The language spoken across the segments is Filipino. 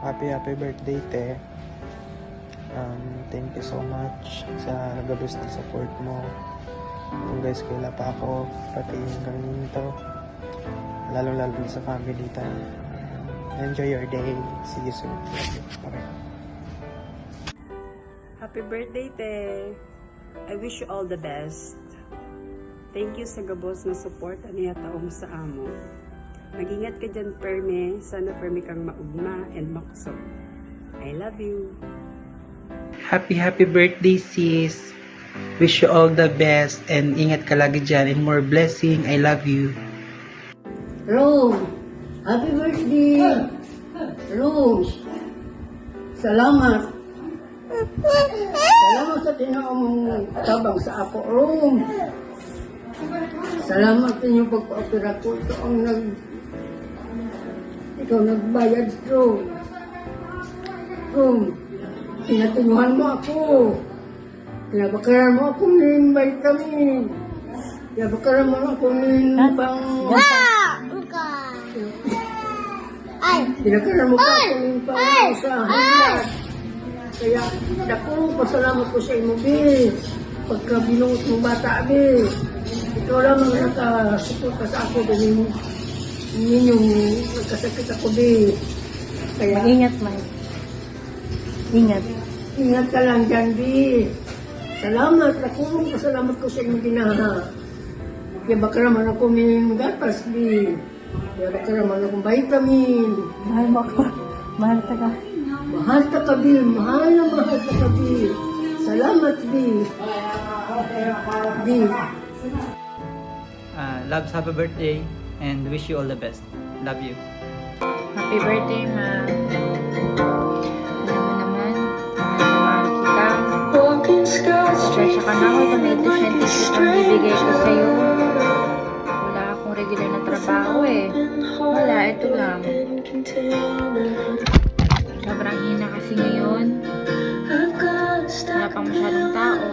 Happy birthday, te. Thank you so much sa nagabos ng support mo. Kung guys, wala pa ako, pati yung ganito. Lalo sa family time. Enjoy your day. See you soon. Okay. Happy birthday, te. I wish you all the best. Thank you sa gabos na support niya taong sa amo. Mag-ingat ka dyan, Perme. Sana Perme kang maugma and makusog. I love you. Happy birthday, sis. Wish you all the best and ingat ka lagi dyan and more blessing. I love you. Rose, happy birthday! Rose, salamat. Salamat sa tinaong tabang sa ako, Rose. Salamat sa inyong pagpa-opera ko. Ikaw nagbayad, Rose. Rose, pinatunuhan mo ako. Pinabakaran mo ako ng vitamin. Pinabakaran mo ako ng pang... Pinabakaran mo pa ako ng pang sa hangad. Kaya, naku, pasalamat ko sa imo, Bi. Pagka binungot mong bata, Bi. Ikaw lang ang nakasuporta sa ako. Dahil ninyong nagkasakit ako, Bi. Kaya, Ingat, Mike. Ingat. ingat ka lang dyan, Bi. Salamat, naku, pasalamat ko sa imo, ginaha. Kaya baka naman ako may gatas, Bi. Kaya baka naman akong vitamin. Mahal mo ako. Mahal ka ka. Mahal ka ka, Bi. Mahal ka ka, Bi. Salamat, Bi. Bi. Loves, happy birthday and wish you all the best. Love you. Happy birthday, ma. Alam mo naman, mahal na mahal kita. Stretch ka na ako, tomato scientist ang bibigay ko sa'yo. Wala akong regular na trabaho eh. Wala, ito lang. Sobrang hina kasi ngayon. Wala pang masyadong tao.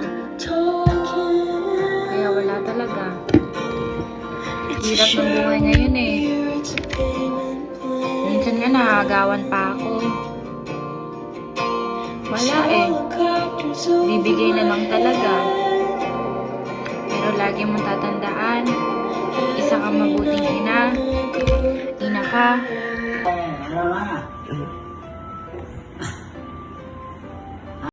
Kaya wala talaga. Hirap ng buhay ngayon eh. Minsan nga nakagawan pa ako. Wala eh. Bibigay na lang talaga. Pero lagi mong tatandaan, isa kang mabuting ina. Ina ka.